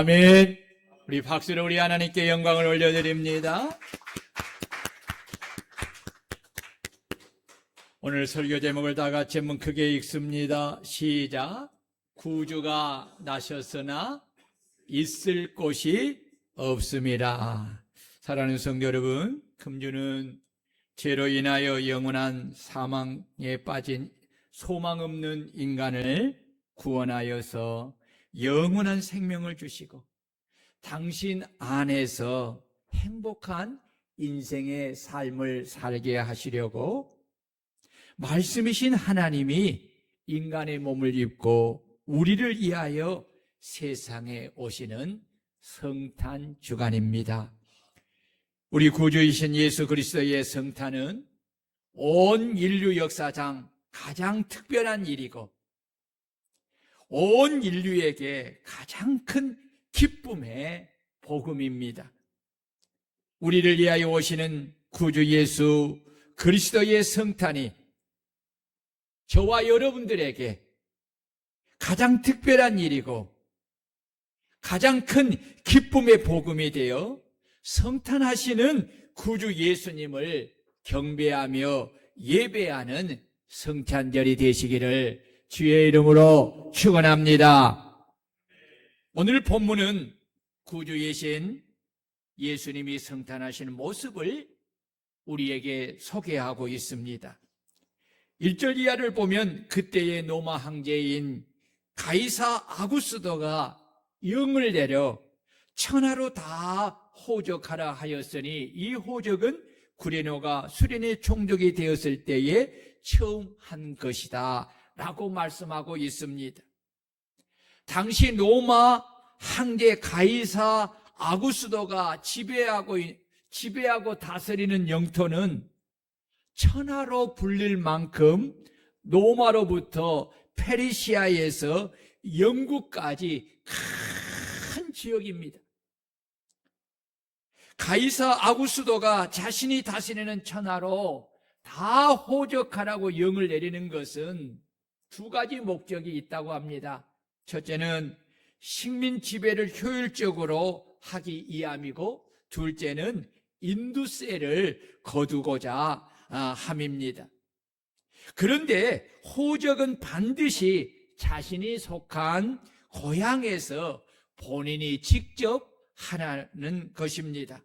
아멘. 우리 박수로 우리 하나님께 영광을 올려드립니다. 오늘 설교 제목을 다 같이 한번 크게 읽습니다. 시작. 구주가 나셨으나 있을 곳이 없습니다. 사랑하는 성도 여러분, 금주는 죄로 인하여 영원한 사망에 빠진 소망 없는 인간을 구원하여서 영원한 생명을 주시고 당신 안에서 행복한 인생의 삶을 살게 하시려고 말씀이신 하나님이 인간의 몸을 입고 우리를 위하여 세상에 오시는 성탄 주간입니다. 우리 구주이신 예수 그리스도의 성탄은 온 인류 역사상 가장 특별한 일이고 온 인류에게 가장 큰 기쁨의 복음입니다. 우리를 위하여 오시는 구주 예수 그리스도의 성탄이 저와 여러분들에게 가장 특별한 일이고 가장 큰 기쁨의 복음이 되어 성탄하시는 구주 예수님을 경배하며 예배하는 성탄절이 되시기를 주의 이름으로 축원합니다. 오늘 본문은 구주이신 예수님이 성탄하시는 모습을 우리에게 소개하고 있습니다. 1절 이하를 보면 그때의 로마 황제인 가이사 아구스도가 영을 내려 천하로 다 호적하라 하였으니 이 호적은 구레노가 수련의 총독이 되었을 때에 처음 한 것이다 라고 말씀하고 있습니다. 당시 로마 황제 가이사 아구스도가 지배하고 다스리는 영토는 천하로 불릴 만큼 로마로부터 페르시아에서 영국까지 큰 지역입니다. 가이사 아구스도가 자신이 다스리는 천하로 다 호적하라고 영을 내리는 것은 두 가지 목적이 있다고 합니다. 첫째는 식민 지배를 효율적으로 하기 위함이고 둘째는 인두세를 거두고자 함입니다. 그런데 호적은 반드시 자신이 속한 고향에서 본인이 직접 하라는 것입니다.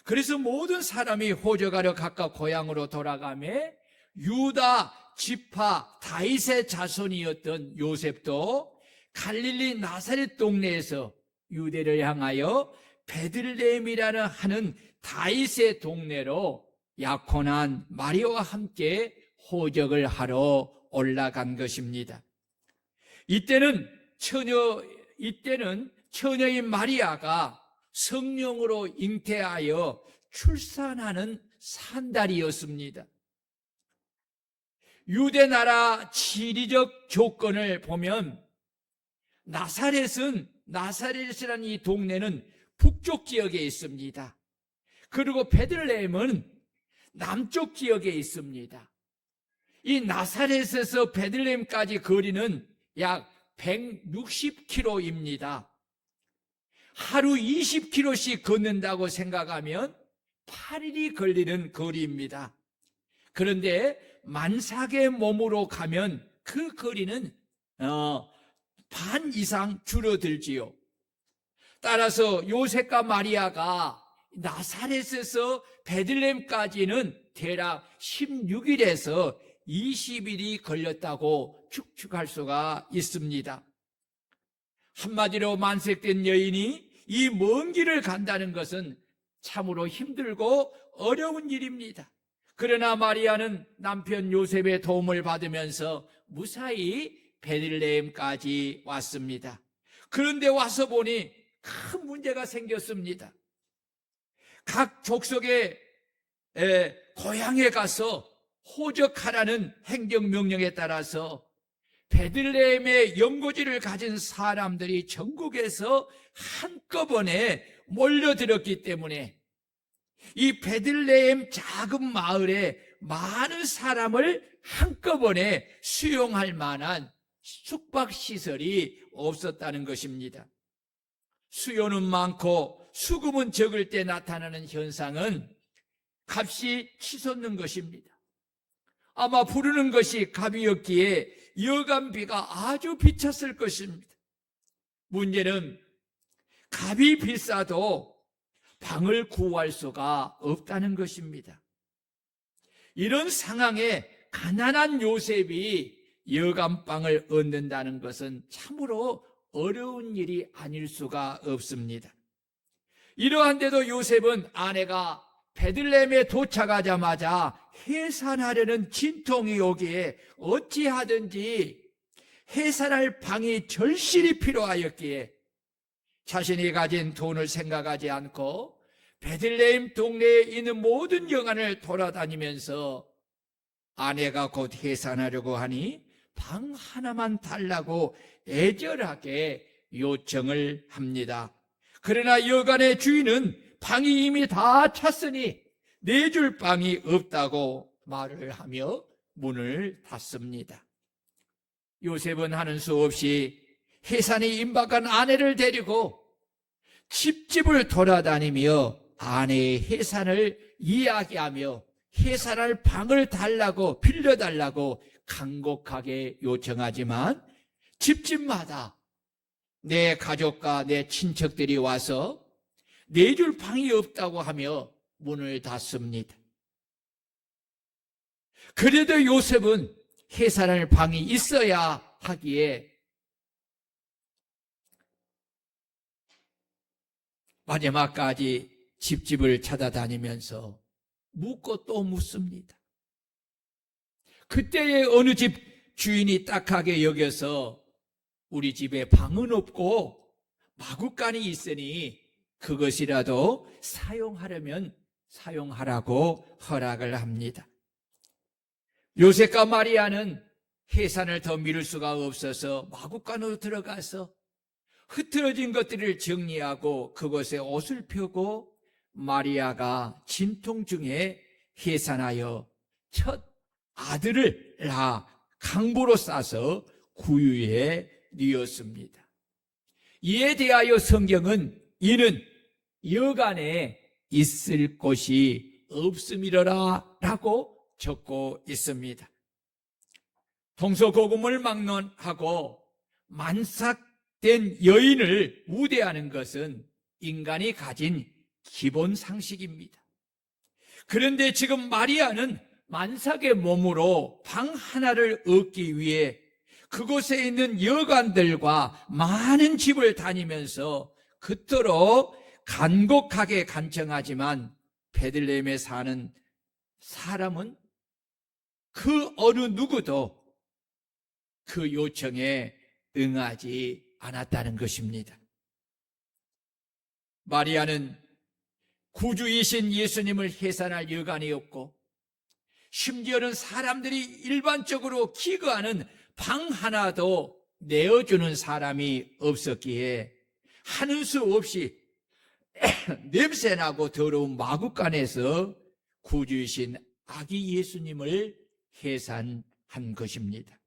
그래서 모든 사람이 호적하러 각각 고향으로 돌아가며 유다 지파 다윗의 자손이었던 요셉도 갈릴리 나사렛 동네에서 유대를 향하여 베들레헴이라는 하는 다윗의 동네로 약혼한 마리아와 함께 호적을 하러 올라간 것입니다. 이때는 처녀인 마리아가 성령으로 잉태하여 출산하는 산달이었습니다. 유대 나라 지리적 조건을 보면 나사렛이라는 이 동네는 북쪽 지역에 있습니다. 그리고 베들레헴은 남쪽 지역에 있습니다. 이 나사렛에서 베들레헴까지 거리는 약 160km입니다. 하루 20km씩 걷는다고 생각하면 8일이 걸리는 거리입니다. 그런데 만삭의 몸으로 가면 그 거리는 반 이상 줄어들지요. 따라서 요셉과 마리아가 나사렛에서 베들레헴까지는 대략 16일에서 20일이 걸렸다고 추측할 수가 있습니다. 한마디로 만삭된 여인이 이 먼 길을 간다는 것은 참으로 힘들고 어려운 일입니다. 그러나 마리아는 남편 요셉의 도움을 받으면서 무사히 베들레헴까지 왔습니다. 그런데 와서 보니 큰 문제가 생겼습니다. 각 족속의 고향에 가서 호적하라는 행정명령에 따라서 베들레헴의 연고지를 가진 사람들이 전국에서 한꺼번에 몰려들었기 때문에 이 베들레헴 작은 마을에 많은 사람을 한꺼번에 수용할 만한 숙박시설이 없었다는 것입니다. 수요는 많고 수급은 적을 때 나타나는 현상은 값이 치솟는 것입니다. 아마 부르는 것이 값이었기에 여간비가 아주 비쌌을 것입니다. 문제는 값이 비싸도 방을 구할 수가 없다는 것입니다. 이런 상황에 가난한 요셉이 여간빵을 얻는다는 것은 참으로 어려운 일이 아닐 수가 없습니다. 이러한데도 요셉은 아내가 베들레헴에 도착하자마자 해산하려는 진통이 오기에 어찌하든지 해산할 방이 절실히 필요하였기에 자신이 가진 돈을 생각하지 않고 베들레헴 동네에 있는 모든 여관을 돌아다니면서 아내가 곧 해산하려고 하니 방 하나만 달라고 애절하게 요청을 합니다. 그러나 여관의 주인은 방이 이미 다 찼으니 내줄 방이 없다고 말을 하며 문을 닫습니다. 요셉은 하는 수 없이 해산이 임박한 아내를 데리고 집집을 돌아다니며 아내의 해산을 이야기하며 해산할 방을 달라고 빌려달라고 간곡하게 요청하지만 집집마다 내 가족과 내 친척들이 와서 내줄 방이 없다고 하며 문을 닫습니다. 그래도 요셉은 해산할 방이 있어야 하기에 마지막까지 집집을 찾아다니면서 묻고 또 묻습니다. 그때에 어느 집 주인이 딱하게 여겨서 우리 집에 방은 없고 마구간이 있으니 그것이라도 사용하려면 사용하라고 허락을 합니다. 요셉과 마리아는 해산을 더 미룰 수가 없어서 마구간으로 들어가서 흐트러진 것들을 정리하고 그곳에 옷을 펴고 마리아가 진통 중에 해산하여 첫 아들을 낳아 강보로 싸서 구유에 뉘었습니다. 이에 대하여 성경은 이는 여간에 있을 곳이 없음이러라 라고 적고 있습니다. 동서고금을 막론하고 만삭된 여인을 우대하는 것은 인간이 가진 기본 상식입니다. 그런데 지금 마리아는 만삭의 몸으로 방 하나를 얻기 위해 그곳에 있는 여관들과 많은 집을 다니면서 그토록 간곡하게 간청하지만 베들레헴에 사는 사람은 그 어느 누구도 그 요청에 응하지 않았다는 것입니다. 마리아는 구주이신 예수님을 해산할 여간이 없고 심지어는 사람들이 일반적으로 기거하는 방 하나도 내어주는 사람이 없었기에 하는 수 없이 냄새나고 더러운 마구간에서 구주이신 아기 예수님을 해산한 것입니다.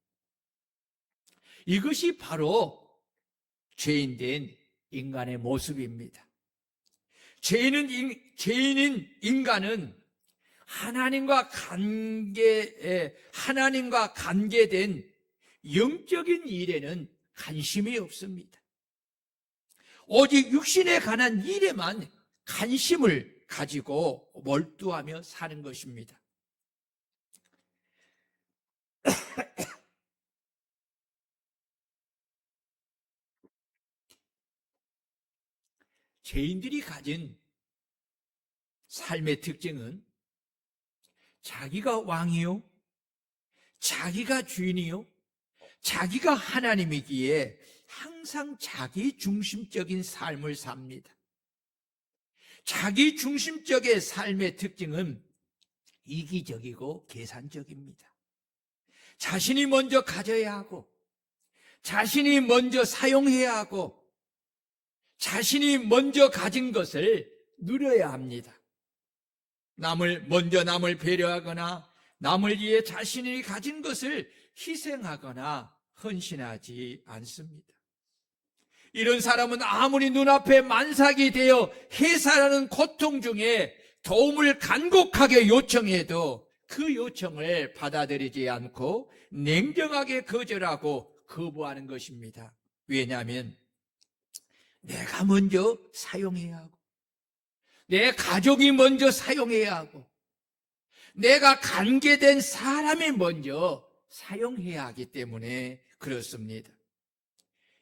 이것이 바로 죄인된 인간의 모습입니다. 죄인인 인간은 하나님과 관계된 영적인 일에는 관심이 없습니다. 오직 육신에 관한 일에만 관심을 가지고 몰두하며 사는 것입니다. 죄인들이 가진 삶의 특징은 자기가 왕이요, 자기가 주인이요, 자기가 하나님이기에 항상 자기 중심적인 삶을 삽니다. 자기 중심적인 삶의 특징은 이기적이고 계산적입니다. 자신이 먼저 가져야 하고, 자신이 먼저 사용해야 하고, 자신이 먼저 가진 것을 누려야 합니다. 남을 배려하거나 남을 위해 자신이 가진 것을 희생하거나 헌신하지 않습니다. 이런 사람은 아무리 눈앞에 만삭이 되어 해사라는 고통 중에 도움을 간곡하게 요청해도 그 요청을 받아들이지 않고 냉정하게 거절하고 거부하는 것입니다. 왜냐하면 내가 먼저 사용해야 하고, 내 가족이 먼저 사용해야 하고, 내가 관계된 사람이 먼저 사용해야 하기 때문에 그렇습니다.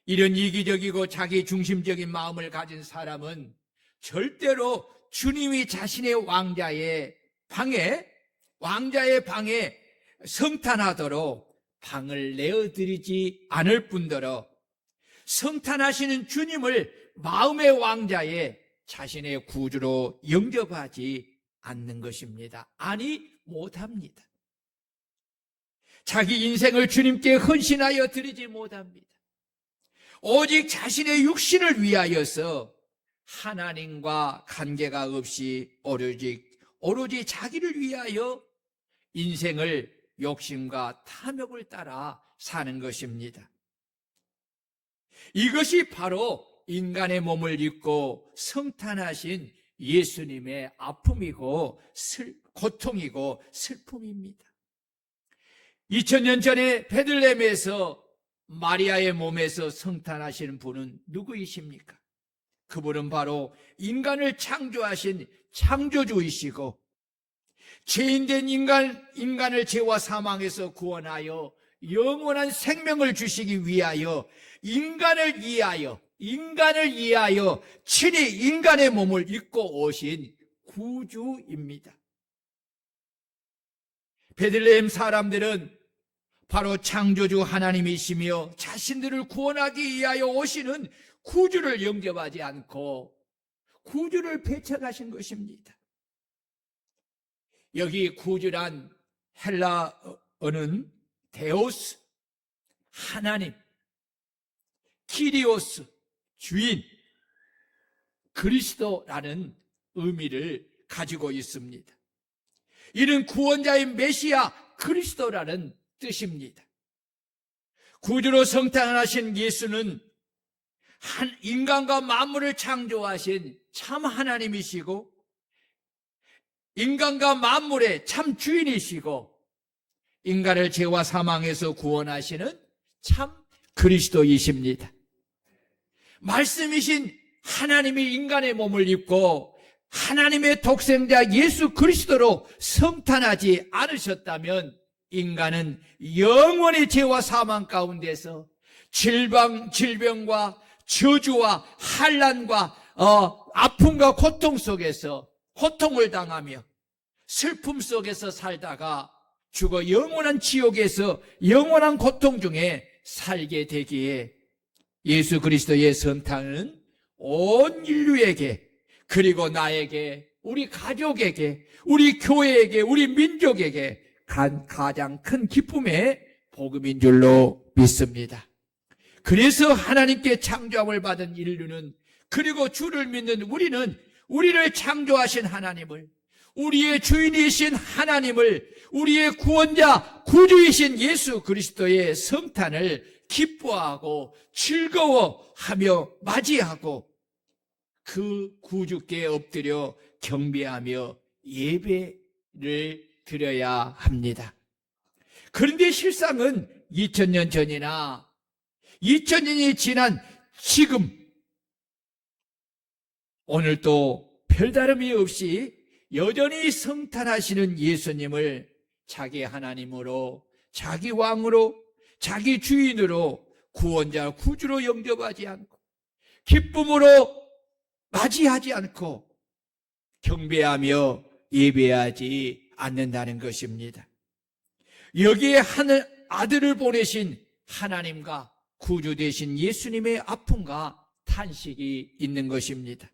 이런 이기적이고 자기 중심적인 마음을 가진 사람은 절대로 주님이 자신의 왕자의 방에 성탄하도록 방을 내어드리지 않을 뿐더러 성탄하시는 주님을 마음의 왕자에 자신의 구주로 영접하지 않는 것입니다. 아니, 못합니다. 자기 인생을 주님께 헌신하여 드리지 못합니다. 오직 자신의 육신을 위하여서 하나님과 관계가 없이 오로지 자기를 위하여 인생을 욕심과 탐욕을 따라 사는 것입니다. 이것이 바로 인간의 몸을 입고 성탄하신 예수님의 아픔이고 고통이고 슬픔입니다. 2000년 전에 베들레헴에서 마리아의 몸에서 성탄하시는 분은 누구이십니까? 그분은 바로 인간을 창조하신 창조주이시고 죄인된 인간을 죄와 사망에서 구원하여 영원한 생명을 주시기 위하여 인간을 위하여 친히 인간의 몸을 입고 오신 구주입니다. 베들레헴 사람들은 바로 창조주 하나님이시며 자신들을 구원하기 위하여 오시는 구주를 영접하지 않고 구주를 배척하신 것입니다. 여기 구주란 헬라어는 데오스, 하나님, 키리오스, 주인, 그리스도라는 의미를 가지고 있습니다. 이는 구원자인 메시아 그리스도라는 뜻입니다. 구주로 성탄하신 예수는 인간과 만물을 창조하신 참 하나님이시고 인간과 만물의 참 주인이시고 인간을 죄와 사망에서 구원하시는 참 그리스도이십니다. 말씀이신 하나님이 인간의 몸을 입고 하나님의 독생자 예수 그리스도로 성탄하지 않으셨다면 인간은 영원히 죄와 사망 가운데서 질병과 저주와 환난과 아픔과 고통 속에서 고통을 당하며 슬픔 속에서 살다가 죽어 영원한 지옥에서 영원한 고통 중에 살게 되기에 예수 그리스도의 성탄은 온 인류에게 그리고 나에게 우리 가족에게 우리 교회에게 우리 민족에게 가장 큰 기쁨의 복음인 줄로 믿습니다. 그래서 하나님께 창조함을 받은 인류는 그리고 주를 믿는 우리는 우리를 창조하신 하나님을 우리의 주인이신 하나님을 우리의 구원자 구주이신 예수 그리스도의 성탄을 기뻐하고 즐거워하며 맞이하고 그 구주께 엎드려 경배하며 예배를 드려야 합니다. 그런데 실상은 2000년 전이나 2000년이 지난 지금 오늘도 별다름이 없이 여전히 성탄하시는 예수님을 자기 하나님으로 자기 왕으로 자기 주인으로 구원자 구주로 영접하지 않고 기쁨으로 맞이하지 않고 경배하며 예배하지 않는다는 것입니다. 여기에 아들을 보내신 하나님과 구주 되신 예수님의 아픔과 탄식이 있는 것입니다.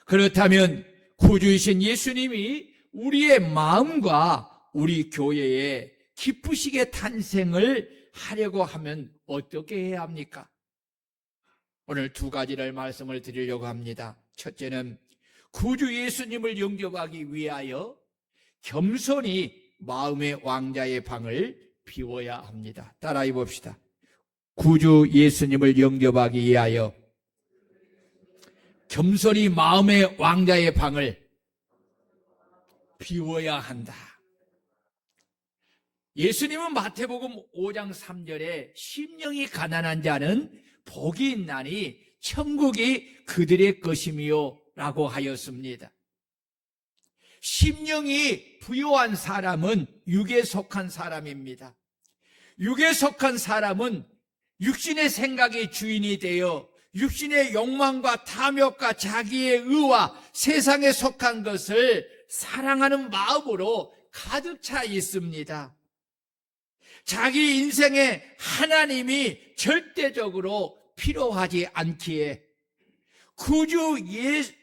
그렇다면 구주이신 예수님이 우리의 마음과 우리 교회에 기쁘시게 탄생을 하려고 하면 어떻게 해야 합니까? 오늘 두 가지를 말씀을 드리려고 합니다. 첫째는 구주 예수님을 영접하기 위하여 겸손히 마음의 왕자의 방을 비워야 합니다. 따라해 봅시다. 구주 예수님을 영접하기 위하여 겸손히 마음의 왕자의 방을 비워야 한다. 예수님은 마태복음 5장 3절에 심령이 가난한 자는 복이 있나니 천국이 그들의 것이미요 라고 하였습니다. 심령이 부요한 사람은 육에 속한 사람입니다. 육에 속한 사람은 육신의 생각의 주인이 되어 육신의 욕망과 탐욕과 자기의 의와 세상에 속한 것을 사랑하는 마음으로 가득 차 있습니다. 자기 인생에 하나님이 절대적으로 필요하지 않기에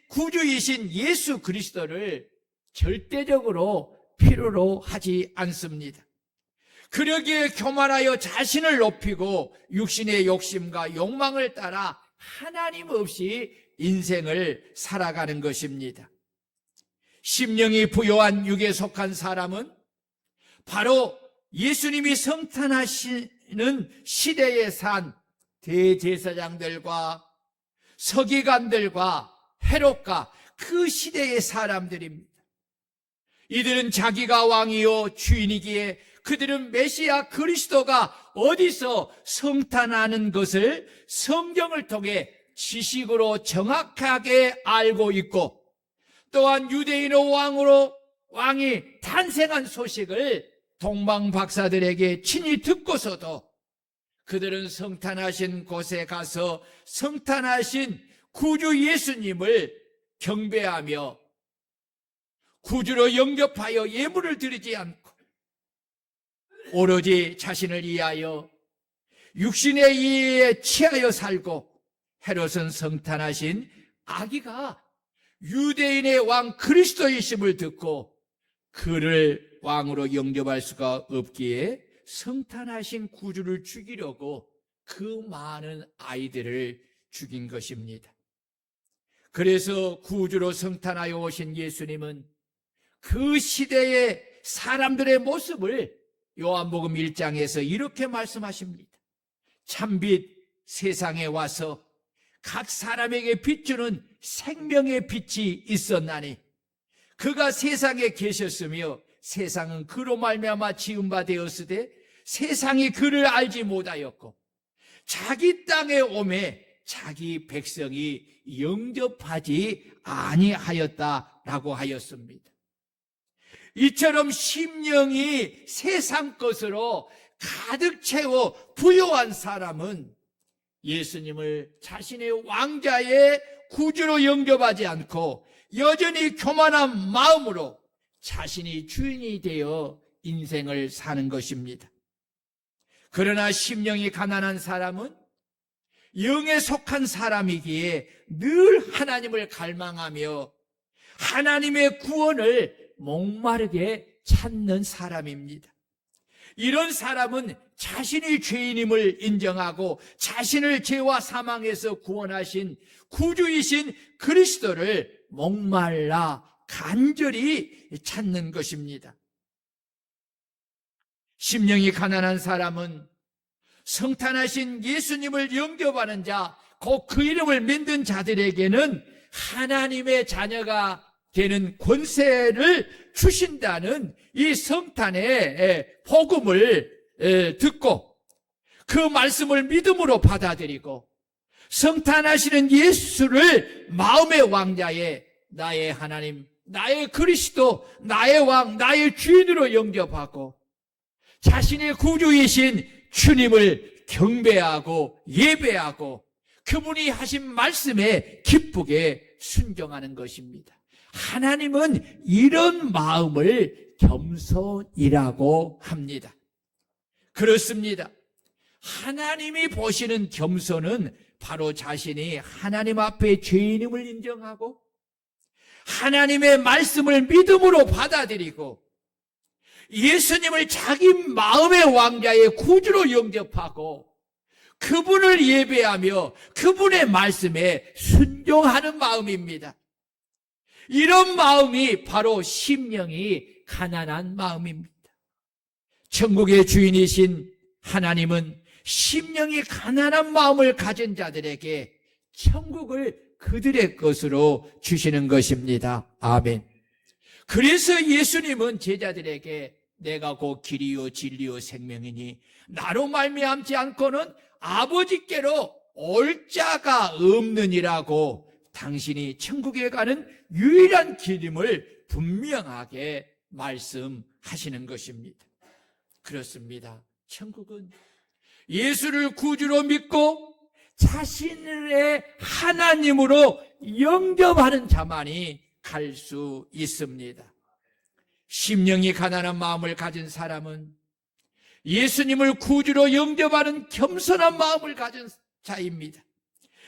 구주이신 예수 그리스도를 절대적으로 필요로 하지 않습니다. 그러기에 교만하여 자신을 높이고 육신의 욕심과 욕망을 따라 하나님 없이 인생을 살아가는 것입니다. 심령이 부요한 육에 속한 사람은 바로 예수님이 성탄하시는 시대에 산 대제사장들과 서기관들과 헤롯과 그 시대의 사람들입니다. 이들은 자기가 왕이요 주인이기에 그들은 메시아 그리스도가 어디서 성탄하는 것을 성경을 통해 지식으로 정확하게 알고 있고, 또한 유대인의 왕이 탄생한 소식을 동방 박사들에게 친히 듣고서도 그들은 성탄하신 곳에 가서 성탄하신 구주 예수님을 경배하며 구주로 영접하여 예물을 드리지 않고 오로지 자신을 위하여 육신의 이해에 취하여 살고, 헤롯은 성탄하신 아기가 유대인의 왕 그리스도이심을 듣고 그를 왕으로 영접할 수가 없기에 성탄하신 구주를 죽이려고 그 많은 아이들을 죽인 것입니다. 그래서 구주로 성탄하여 오신 예수님은 그 시대의 사람들의 모습을 요한복음 1장에서 이렇게 말씀하십니다. 참빛 세상에 와서 각 사람에게 비추는 생명의 빛이 있었나니 그가 세상에 계셨으며 세상은 그로 말미암아 지은 바 되었으되 세상이 그를 알지 못하였고 자기 땅에 오매 자기 백성이 영접하지 아니하였다라고 하였습니다. 이처럼 심령이 세상 것으로 가득 채워 부요한 사람은 예수님을 자신의 왕자의 구주로 영접하지 않고 여전히 교만한 마음으로 자신이 주인이 되어 인생을 사는 것입니다. 그러나 심령이 가난한 사람은 영에 속한 사람이기에 늘 하나님을 갈망하며 하나님의 구원을 목마르게 찾는 사람입니다. 이런 사람은 자신이 죄인임을 인정하고 자신을 죄와 사망에서 구원하신 구주이신 그리스도를 목말라 간절히 찾는 것입니다. 심령이 가난한 사람은 성탄하신 예수님을 영접하는 자, 곧 그 이름을 믿는 자들에게는 하나님의 자녀가 되는 권세를 주신다는 이 성탄의 복음을 듣고 그 말씀을 믿음으로 받아들이고 성탄하시는 예수를 마음의 왕자에 나의 하나님, 나의 그리스도, 나의 왕, 나의 주인으로 영접하고 자신의 구주이신 주님을 경배하고 예배하고 그분이 하신 말씀에 기쁘게 순종하는 것입니다. 하나님은 이런 마음을 겸손이라고 합니다. 그렇습니다. 하나님이 보시는 겸손은 바로 자신이 하나님 앞에 죄인임을 인정하고 하나님의 말씀을 믿음으로 받아들이고 예수님을 자기 마음의 왕자의 구주로 영접하고 그분을 예배하며 그분의 말씀에 순종하는 마음입니다. 이런 마음이 바로 심령이 가난한 마음입니다. 천국의 주인이신 하나님은 심령이 가난한 마음을 가진 자들에게 천국을 그들의 것으로 주시는 것입니다. 아멘. 그래서 예수님은 제자들에게 내가 곧 길이요 진리요 생명이니 나로 말미암지 않고는 아버지께로 올 자가 없느니라고 당신이 천국에 가는 유일한 길임을 분명하게 말씀하시는 것입니다. 그렇습니다. 천국은 예수를 구주로 믿고 자신의 하나님으로 영접하는 자만이 갈 수 있습니다. 심령이 가난한 마음을 가진 사람은 예수님을 구주로 영접하는 겸손한 마음을 가진 자입니다.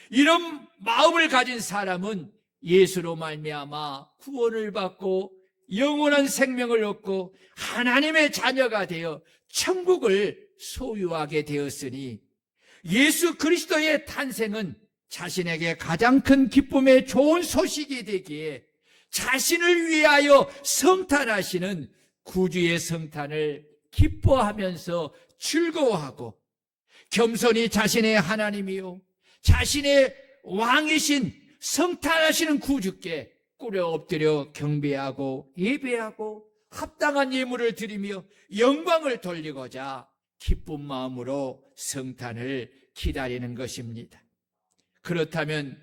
이런 마음을 가진 사람은 예수로 말미암아 구원을 받고 영원한 생명을 얻고 하나님의 자녀가 되어 천국을 소유하게 되었으니 예수 그리스도의 탄생은 자신에게 가장 큰 기쁨의 좋은 소식이 되기에 자신을 위하여 성탄하시는 구주의 성탄을 기뻐하면서 즐거워하고 겸손히 자신의 하나님이요 자신의 왕이신 성탄하시는 구주께 꿇어 엎드려 경배하고 예배하고 합당한 예물을 드리며 영광을 돌리고자 기쁜 마음으로 성탄을 기다리는 것입니다. 그렇다면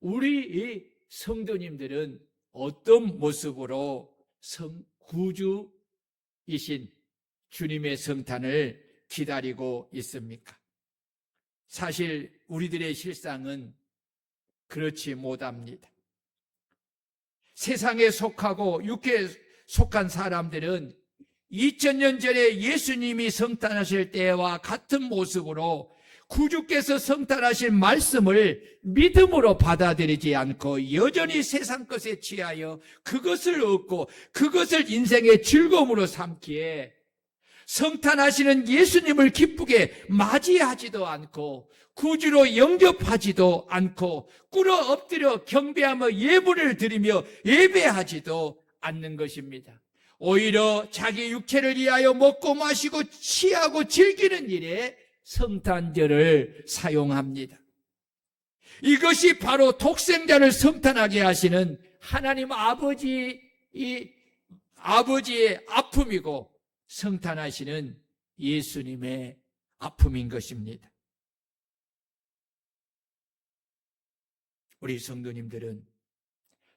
우리 성도님들은 어떤 모습으로 구주이신 주님의 성탄을 기다리고 있습니까? 사실 우리들의 실상은 그렇지 못합니다. 세상에 속하고 육체에 속한 사람들은 2000년 전에 예수님이 성탄하실 때와 같은 모습으로 구주께서 성탄하신 말씀을 믿음으로 받아들이지 않고 여전히 세상 것에 취하여 그것을 얻고 그것을 인생의 즐거움으로 삼기에 성탄하시는 예수님을 기쁘게 맞이하지도 않고 구주로 영접하지도 않고 꿇어 엎드려 경배하며 예물을 드리며 예배하지도 않는 것입니다. 오히려 자기 육체를 위하여 먹고 마시고 취하고 즐기는 일에 성탄절을 사용합니다. 이것이 바로 독생자를 성탄하게 하시는 하나님 아버지의 아픔이고 성탄하시는 예수님의 아픔인 것입니다. 우리 성도님들은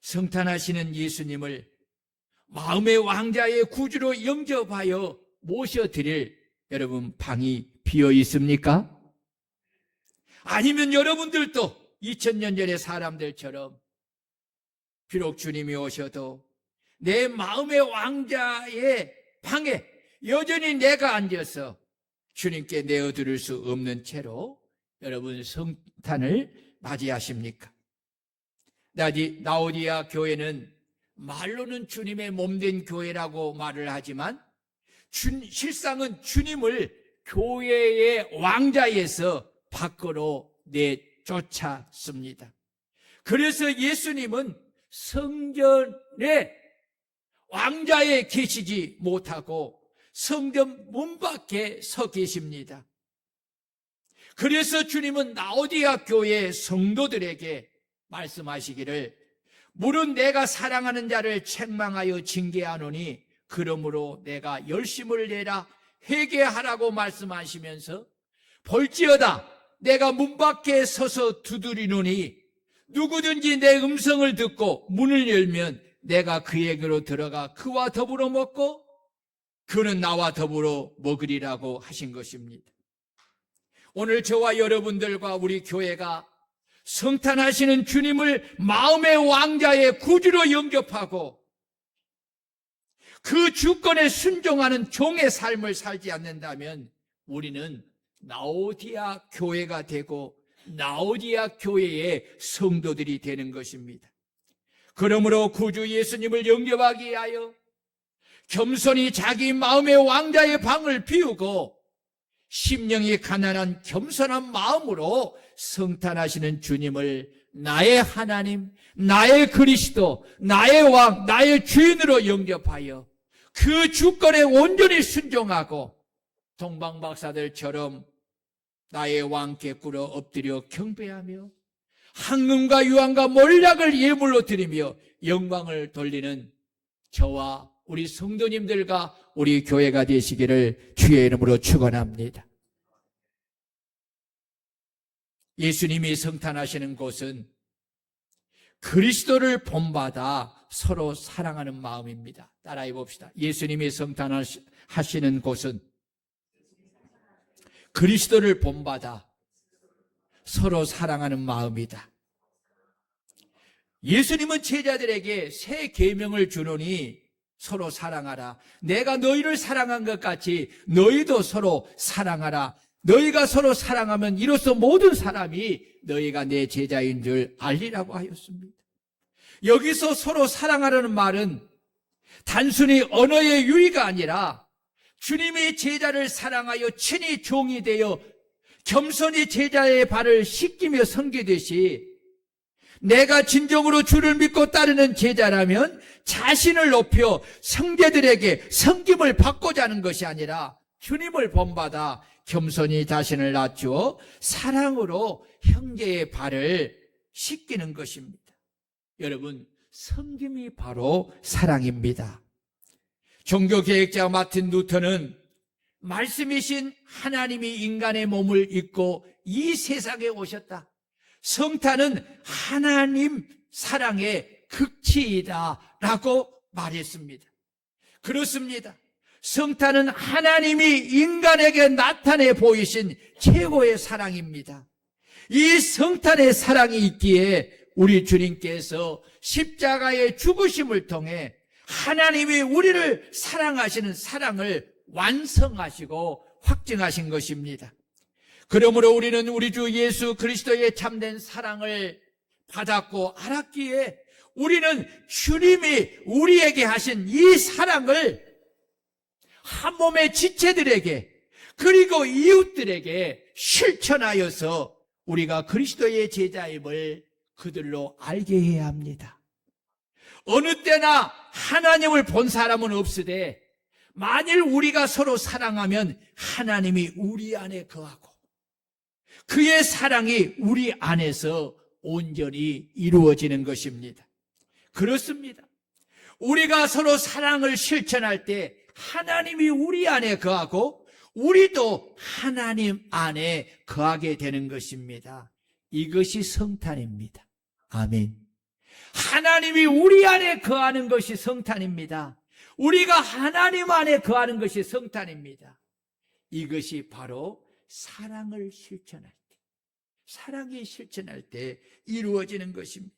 성탄하시는 예수님을 마음의 왕자의 구주로 영접하여 모셔드릴 여러분 방이 비어 있습니까? 아니면 여러분들도 2000년 전의 사람들처럼 비록 주님이 오셔도 내 마음의 왕자의 방에 여전히 내가 앉아서 주님께 내어드릴 수 없는 채로 여러분 성탄을 맞이하십니까? 라오디아 교회는 말로는 주님의 몸된 교회라고 말을 하지만 실상은 주님을 교회의 왕자에서 밖으로 내쫓았습니다. 그래서 예수님은 성전의 왕자에 계시지 못하고 성전 문 밖에 서 계십니다. 그래서 주님은 라오디아 교회 성도들에게 말씀하시기를 물은 내가 사랑하는 자를 책망하여 징계하노니 그러므로 내가 열심을 내라 회개하라고 말씀하시면서 볼지어다 내가 문 밖에 서서 두드리노니 누구든지 내 음성을 듣고 문을 열면 내가 그에게로 들어가 그와 더불어 먹고 그는 나와 더불어 먹으리라고 하신 것입니다. 오늘 저와 여러분들과 우리 교회가 성탄하시는 주님을 마음의 왕자의 구주로 영접하고 그 주권에 순종하는 종의 삶을 살지 않는다면 우리는 라오디아 교회가 되고 라오디아 교회의 성도들이 되는 것입니다. 그러므로 구주 예수님을 영접하기 위하여 겸손히 자기 마음의 왕자의 방을 비우고 심령이 가난한 겸손한 마음으로 성탄하시는 주님을 나의 하나님, 나의 그리스도, 나의 왕, 나의 주인으로 영접하여 그 주권에 온전히 순종하고 동방박사들처럼 나의 왕께 꿇어 엎드려 경배하며 황금과 유황과 몰약을 예물로 드리며 영광을 돌리는 저와 우리 성도님들과 우리 교회가 되시기를 주의 이름으로 축원합니다. 예수님이 성탄하시는 곳은 그리스도를 본받아 서로 사랑하는 마음입니다. 따라해 봅시다. 예수님이 성탄하시는 곳은 그리스도를 본받아 서로 사랑하는 마음이다. 예수님은 제자들에게 새 계명을 주노니 서로 사랑하라. 내가 너희를 사랑한 것 같이 너희도 서로 사랑하라. 너희가 서로 사랑하면 이로써 모든 사람이 너희가 내 제자인 줄 알리라고 하였습니다. 여기서 서로 사랑하라는 말은 단순히 언어의 유의가 아니라 주님이 제자를 사랑하여 친히 종이 되어 겸손히 제자의 발을 씻기며 섬기듯이 내가 진정으로 주를 믿고 따르는 제자라면 자신을 높여 형제들에게 섬김을 받고자 하는 것이 아니라 주님을 본받아 겸손히 자신을 낮추어 사랑으로 형제의 발을 씻기는 것입니다. 여러분, 섬김이 바로 사랑입니다. 종교개혁자 마틴 루터는 말씀이신 하나님이 인간의 몸을 입고 이 세상에 오셨다. 성탄은 하나님 사랑의 극치이다 라고 말했습니다. 그렇습니다. 성탄은 하나님이 인간에게 나타내 보이신 최고의 사랑입니다. 이 성탄의 사랑이 있기에 우리 주님께서 십자가의 죽으심을 통해 하나님이 우리를 사랑하시는 사랑을 완성하시고 확증하신 것입니다. 그러므로 우리는 우리 주 예수 그리스도의 참된 사랑을 받았고 알았기에 우리는 주님이 우리에게 하신 이 사랑을 한 몸의 지체들에게 그리고 이웃들에게 실천하여서 우리가 그리스도의 제자임을 그들로 알게 해야 합니다. 어느 때나 하나님을 본 사람은 없으되 만일 우리가 서로 사랑하면 하나님이 우리 안에 거하고 그의 사랑이 우리 안에서 온전히 이루어지는 것입니다. 그렇습니다. 우리가 서로 사랑을 실천할 때 하나님이 우리 안에 거하고 우리도 하나님 안에 거하게 되는 것입니다. 이것이 성탄입니다. 아멘. 하나님이 우리 안에 거하는 것이 성탄입니다. 우리가 하나님 안에 거하는 것이 성탄입니다. 이것이 바로 사랑을 실천할 때, 사랑이 실천할 때 이루어지는 것입니다.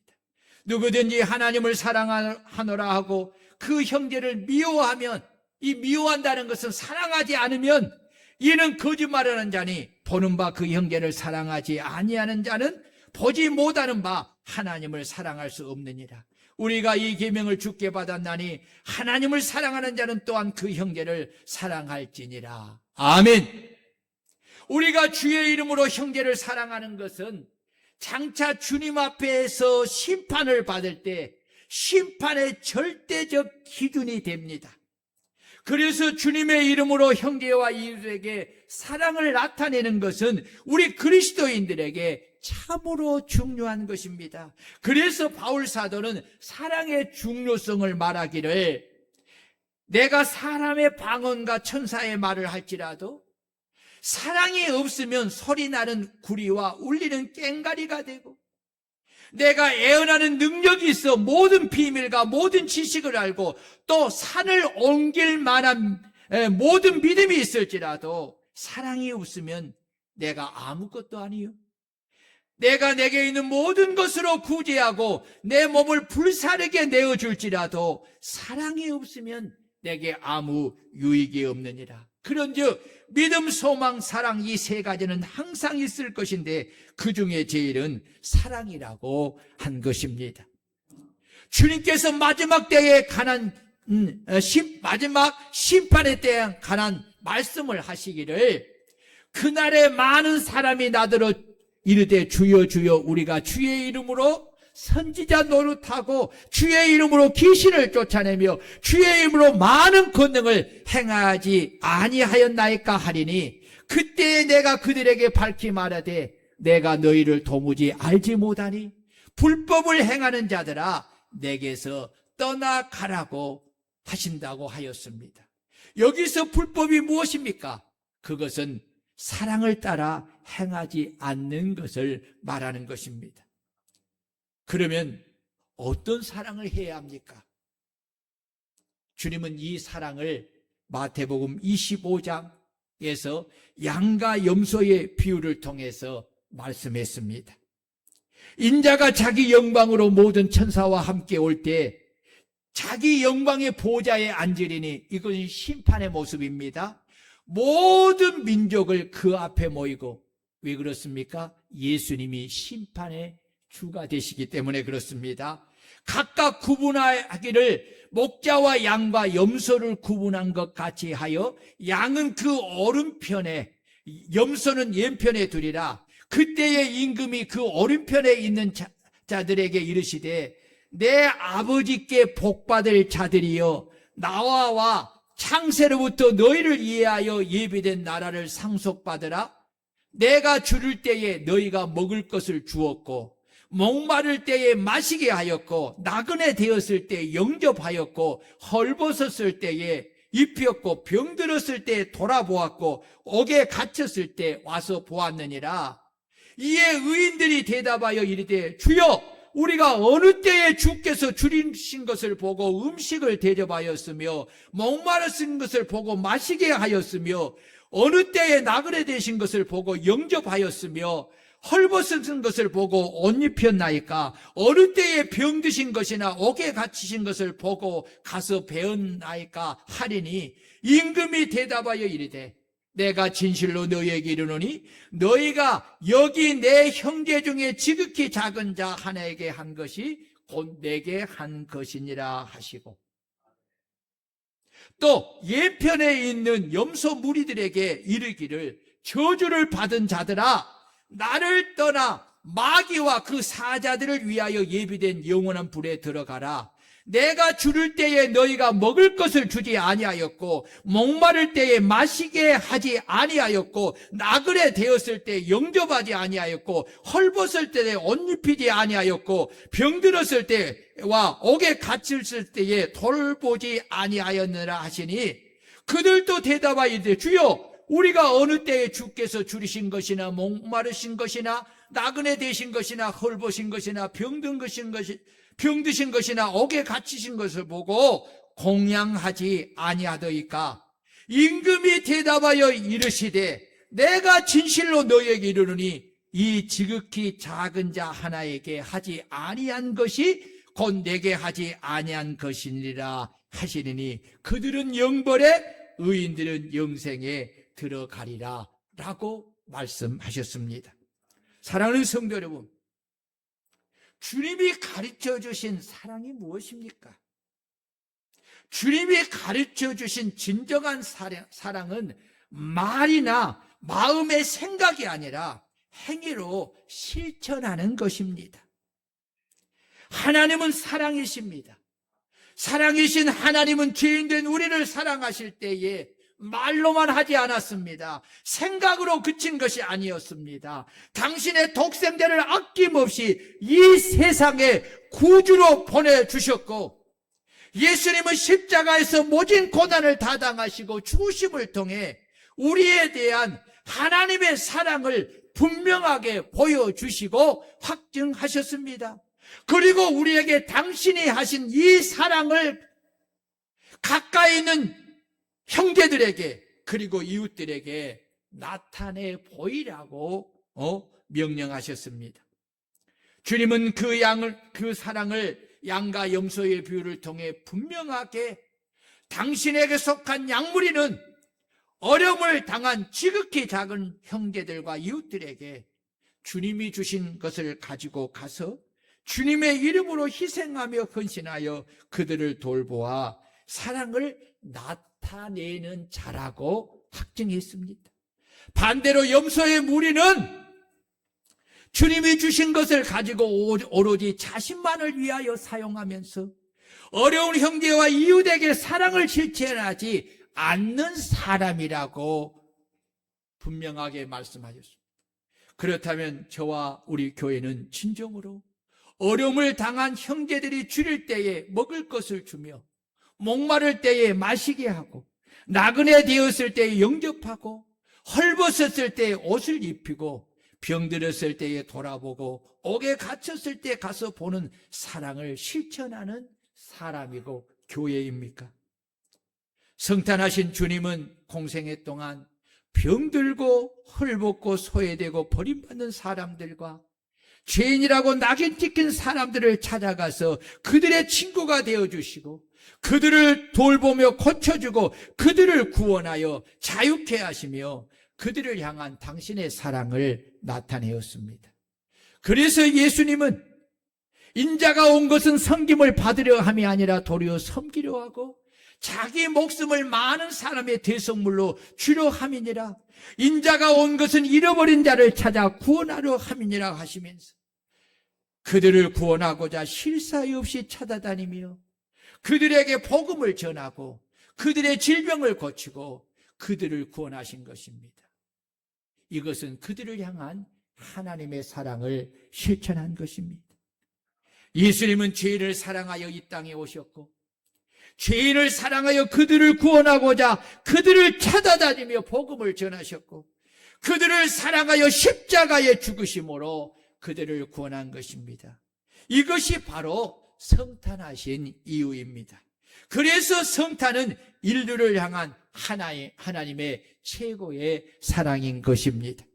누구든지 하나님을 사랑하노라 하고 그 형제를 미워하면, 이 미워한다는 것은 사랑하지 않으면 이는 거짓말하는 자니 보는 바 그 형제를 사랑하지 아니하는 자는 보지 못하는 바 하나님을 사랑할 수 없느니라. 우리가 이 계명을 주께 받았나니 하나님을 사랑하는 자는 또한 그 형제를 사랑할지니라. 아멘. 우리가 주의 이름으로 형제를 사랑하는 것은 장차 주님 앞에서 심판을 받을 때 심판의 절대적 기준이 됩니다. 그래서 주님의 이름으로 형제와 이웃에게 사랑을 나타내는 것은 우리 그리스도인들에게 참으로 중요한 것입니다. 그래서 바울 사도는 사랑의 중요성을 말하기를 내가 사람의 방언과 천사의 말을 할지라도 사랑이 없으면 소리나는 구리와 울리는 꽹가리가 되고 내가 애언하는 능력이 있어 모든 비밀과 모든 지식을 알고 또 산을 옮길 만한 모든 믿음이 있을지라도 사랑이 없으면 내가 아무것도 아니요. 내가 내게 있는 모든 것으로 구제하고 내 몸을 불사르게 내어줄지라도 사랑이 없으면 내게 아무 유익이 없느니라. 그런즉 믿음, 소망, 사랑 이 세 가지는 항상 있을 것인데 그 중에 제일은 사랑이라고 한 것입니다. 주님께서 마지막 때에 관한 마지막 심판의 때에 관한 말씀을 하시기를 그날에 많은 사람이 나더러 이르되 주여 주여 우리가 주의 이름으로 선지자 노릇하고 주의 이름으로 귀신을 쫓아내며 주의 이름으로 많은 권능을 행하지 아니하였나이까 하리니 그때에 내가 그들에게 밝히 말하되 내가 너희를 도무지 알지 못하니 불법을 행하는 자들아 내게서 떠나가라고 하신다고 하였습니다. 여기서 불법이 무엇입니까? 그것은 사랑을 따라 행하지 않는 것을 말하는 것입니다. 그러면 어떤 사랑을 해야 합니까? 주님은 이 사랑을 마태복음 25장에서 양과 염소의 비유를 통해서 말씀했습니다. 인자가 자기 영광으로 모든 천사와 함께 올 때 자기 영광의 보좌에 앉으리니 이것은 심판의 모습입니다. 모든 민족을 그 앞에 모이고, 왜 그렇습니까? 예수님이 심판의 주가 되시기 때문에 그렇습니다. 각각 구분하기를 목자와 양과 염소를 구분한 것 같이 하여 양은 그 오른편에 염소는 왼편에 두리라. 그때의 임금이 그 오른편에 있는 자들에게 이르시되 내 아버지께 복받을 자들이여 나와 창세로부터 너희를 이해하여 예비된 나라를 상속받으라. 내가 줄을 때에 너희가 먹을 것을 주었고 목마를 때에 마시게 하였고 나그네 되었을 때 영접하였고 헐벗었을 때에 입혔고 병들었을 때 돌아보았고 옥에 갇혔을 때 와서 보았느니라. 이에 의인들이 대답하여 이르되 주여 우리가 어느 때에 주께서 줄이신 것을 보고 음식을 대접하였으며 목마르신 것을 보고 마시게 하였으며 어느 때에 나그네 되신 것을 보고 영접하였으며 헐벗은 것을 보고 옷 입혔나이까? 어느 때에 병드신 것이나 옥에 갇히신 것을 보고 가서 배웠나이까? 하리니 임금이 대답하여 이르되 내가 진실로 너희에게 이르노니 너희가 여기 내 형제 중에 지극히 작은 자 하나에게 한 것이 곧 내게 한 것이니라 하시고, 또 예편에 있는 염소 무리들에게 이르기를 저주를 받은 자들아 나를 떠나 마귀와 그 사자들을 위하여 예비된 영원한 불에 들어가라. 내가 줄을 때에 너희가 먹을 것을 주지 아니하였고 목마를 때에 마시게 하지 아니하였고 나그네 되었을 때 영접하지 아니하였고 헐벗을 때에 옷 입히지 아니하였고 병들었을 때와 옥에 갇혔을 때에 돌보지 아니하였느라 하시니 그들도 대답하여 이르되 주여 우리가 어느 때에 주께서 줄이신 것이나 목마르신 것이나 나그네 되신 것이나 헐벗은 것이나 병드신 것이나 옥에 갇히신 것을 보고 공양하지 아니하더이까? 임금이 대답하여 이르시되 내가 진실로 너희에게 이르노니 이 지극히 작은 자 하나에게 하지 아니한 것이 곧 내게 하지 아니한 것이니라 하시리니 그들은 영벌에 의인들은 영생에 들어가리라 라고 말씀하셨습니다. 사랑하는 성도 여러분, 주님이 가르쳐 주신 사랑이 무엇입니까? 주님이 가르쳐 주신 진정한 사랑은 말이나 마음의 생각이 아니라 행위로 실천하는 것입니다. 하나님은 사랑이십니다. 사랑이신 하나님은 죄인된 우리를 사랑하실 때에 말로만 하지 않았습니다. 생각으로 그친 것이 아니었습니다. 당신의 독생자를 아낌없이 이 세상에 구주로 보내주셨고 예수님은 십자가에서 모진 고난을 다 당하시고 죽으심을 통해 우리에 대한 하나님의 사랑을 분명하게 보여주시고 확증하셨습니다. 그리고 우리에게 당신이 하신 이 사랑을 가까이 있는 형제들에게 그리고 이웃들에게 나타내 보이라고 명령하셨습니다. 주님은 그 사랑을 양과 염소의 비유를 통해 분명하게 당신에게 속한 양무리는 어려움을 당한 지극히 작은 형제들과 이웃들에게 주님이 주신 것을 가지고 가서 주님의 이름으로 희생하며 헌신하여 그들을 돌보아 사랑을 나타내는 자라고 확증했습니다. 반대로 염소의 무리는 주님이 주신 것을 가지고 오로지 자신만을 위하여 사용하면서 어려운 형제와 이웃에게 사랑을 실천하지 않는 사람이라고 분명하게 말씀하셨습니다. 그렇다면 저와 우리 교회는 진정으로 어려움을 당한 형제들이 줄일 때에 먹을 것을 주며, 목마를 때에 마시게 하고, 나그네 되었을 때에 영접하고, 헐벗었을 때에 옷을 입히고, 병들었을 때에 돌아보고, 옥에 갇혔을 때 가서 보는 사랑을 실천하는 사람이고 교회입니까? 성탄하신 주님은 공생애 동안 병들고 헐벗고 소외되고 버림받는 사람들과 죄인이라고 낙인 찍힌 사람들을 찾아가서 그들의 친구가 되어주시고, 그들을 돌보며 고쳐주고, 그들을 구원하여 자유케 하시며 그들을 향한 당신의 사랑을 나타내었습니다. 그래서 예수님은 인자가 온 것은 섬김을 받으려 함이 아니라 도리어 섬기려 하고 자기 목숨을 많은 사람의 대속물로 주려 함이니라. 인자가 온 것은 잃어버린 자를 찾아 구원하려 함이니라 하시면서 그들을 구원하고자 쉴 사이 없이 찾아다니며 그들에게 복음을 전하고 그들의 질병을 고치고 그들을 구원하신 것입니다. 이것은 그들을 향한 하나님의 사랑을 실천한 것입니다. 예수님은 죄인을 사랑하여 이 땅에 오셨고, 죄인을 사랑하여 그들을 구원하고자 그들을 찾아다니며 복음을 전하셨고, 그들을 사랑하여 십자가에 죽으심으로 그들을 구원한 것입니다. 이것이 바로 성탄하신 이유입니다. 그래서 성탄은 인류를 향한 하나님의 최고의 사랑인 것입니다.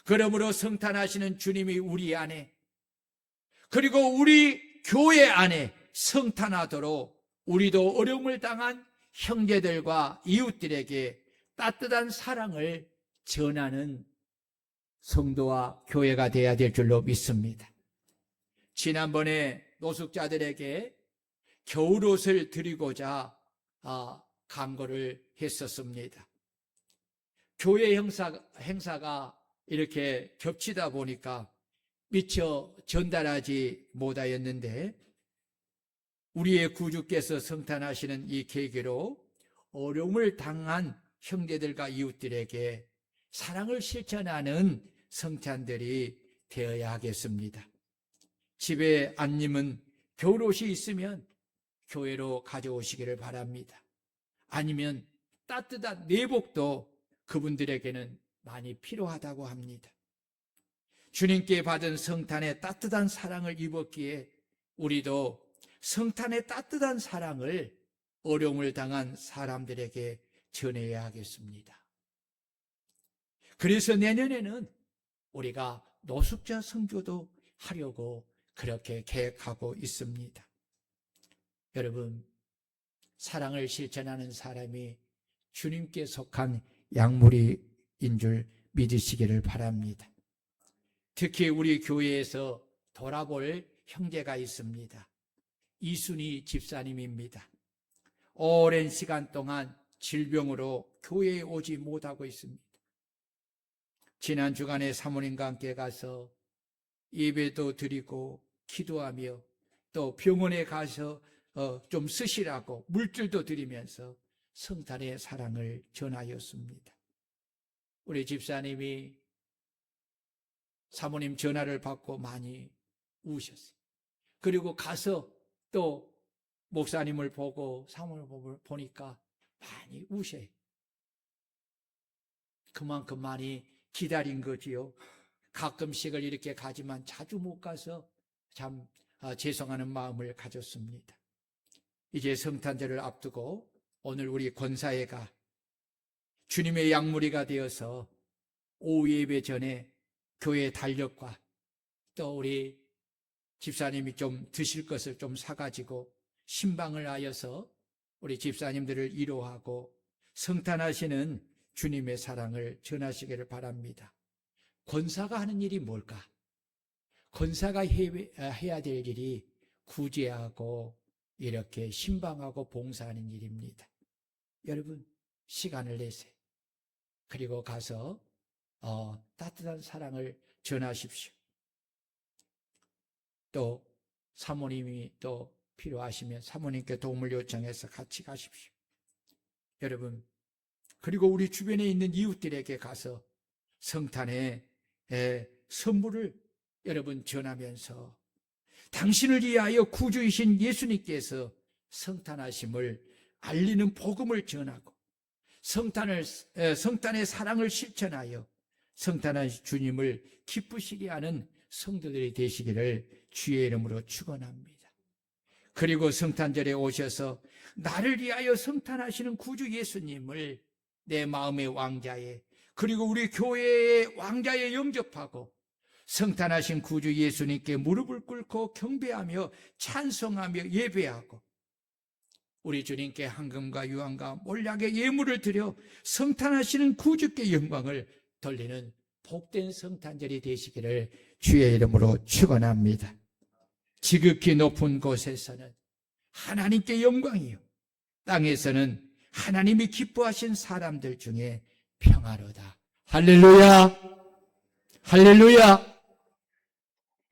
그러므로 성탄하시는 주님이 우리 안에, 그리고 우리 교회 안에 성탄하도록 우리도 어려움을 당한 형제들과 이웃들에게 따뜻한 사랑을 전하는 성도와 교회가 되어야 될 줄로 믿습니다. 지난번에 노숙자들에게 겨울옷을 드리고자 간거를 했었습니다. 교회 행사가 이렇게 겹치다 보니까 미처 전달하지 못하였는데, 우리의 구주께서 성탄하시는 이 계기로 어려움을 당한 형제들과 이웃들에게 사랑을 실천하는 성탄들이 되어야 하겠습니다. 집에 안 입은 겨울옷이 있으면 교회로 가져오시기를 바랍니다. 아니면 따뜻한 내복도 그분들에게는 많이 필요하다고 합니다. 주님께 받은 성탄의 따뜻한 사랑을 입었기에 우리도 성탄의 따뜻한 사랑을 어려움을 당한 사람들에게 전해야 하겠습니다. 그래서 내년에는 우리가 노숙자 선교도 하려고 그렇게 계획하고 있습니다. 여러분, 사랑을 실천하는 사람이 주님께 속한 약물인 줄 믿으시기를 바랍니다. 특히 우리 교회에서 돌아볼 형제가 있습니다. 이순희 집사님입니다. 오랜 시간 동안 질병으로 교회에 오지 못하고 있습니다. 지난 주간에 사모님과 함께 가서 예배도 드리고 기도하며 또 병원에 가서 좀 쓰시라고 물질도 드리면서 성탄의 사랑을 전하였습니다. 우리 집사님이 사모님 전화를 받고 많이 우셨어요. 그리고 가서 또 목사님을 보고 사모님을 보니까 많이 우셔요. 그만큼 많이 기다린 거지요. 가끔씩을 이렇게 가지만 자주 못 가서 참 죄송하는 마음을 가졌습니다. 이제 성탄절을 앞두고 오늘 우리 권사회가 주님의 약물이가 되어서 오후 예배 전에 교회 달력과 또 우리 집사님이 좀 드실 것을 좀 사가지고 신방을 하여서 우리 집사님들을 위로하고 성탄하시는 주님의 사랑을 전하시기를 바랍니다. 권사가 하는 일이 뭘까? 권사가 해야 될 일이 구제하고 이렇게 신방하고 봉사하는 일입니다. 여러분, 시간을 내세요. 그리고 가서 따뜻한 사랑을 전하십시오. 또 사모님이 또 필요하시면 사모님께 도움을 요청해서 같이 가십시오. 여러분, 그리고 우리 주변에 있는 이웃들에게 가서 성탄의 선물을 여러분 전하면서 당신을 위하여 구주이신 예수님께서 성탄하심을 알리는 복음을 전하고 성탄의 사랑을 실천하여 성탄하신 주님을 기쁘시게 하는 성도들이 되시기를 주의 이름으로 축원합니다. 그리고 성탄절에 오셔서 나를 위하여 성탄하시는 구주 예수님을 내 마음의 왕자에 그리고 우리 교회의 왕자에 영접하고 성탄하신 구주 예수님께 무릎을 꿇고 경배하며 찬송하며 예배하고 우리 주님께 황금과 유황과 몰약의 예물을 드려 성탄하시는 구주께 영광을 돌리는 복된 성탄절이 되시기를 주의 이름으로 축원합니다. 지극히 높은 곳에서는 하나님께 영광이요 땅에서는 하나님이 기뻐하신 사람들 중에 평화로다. 할렐루야, 할렐루야.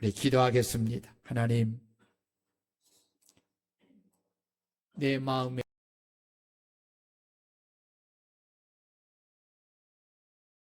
우리 기도하겠습니다. 하나님, 내 마음에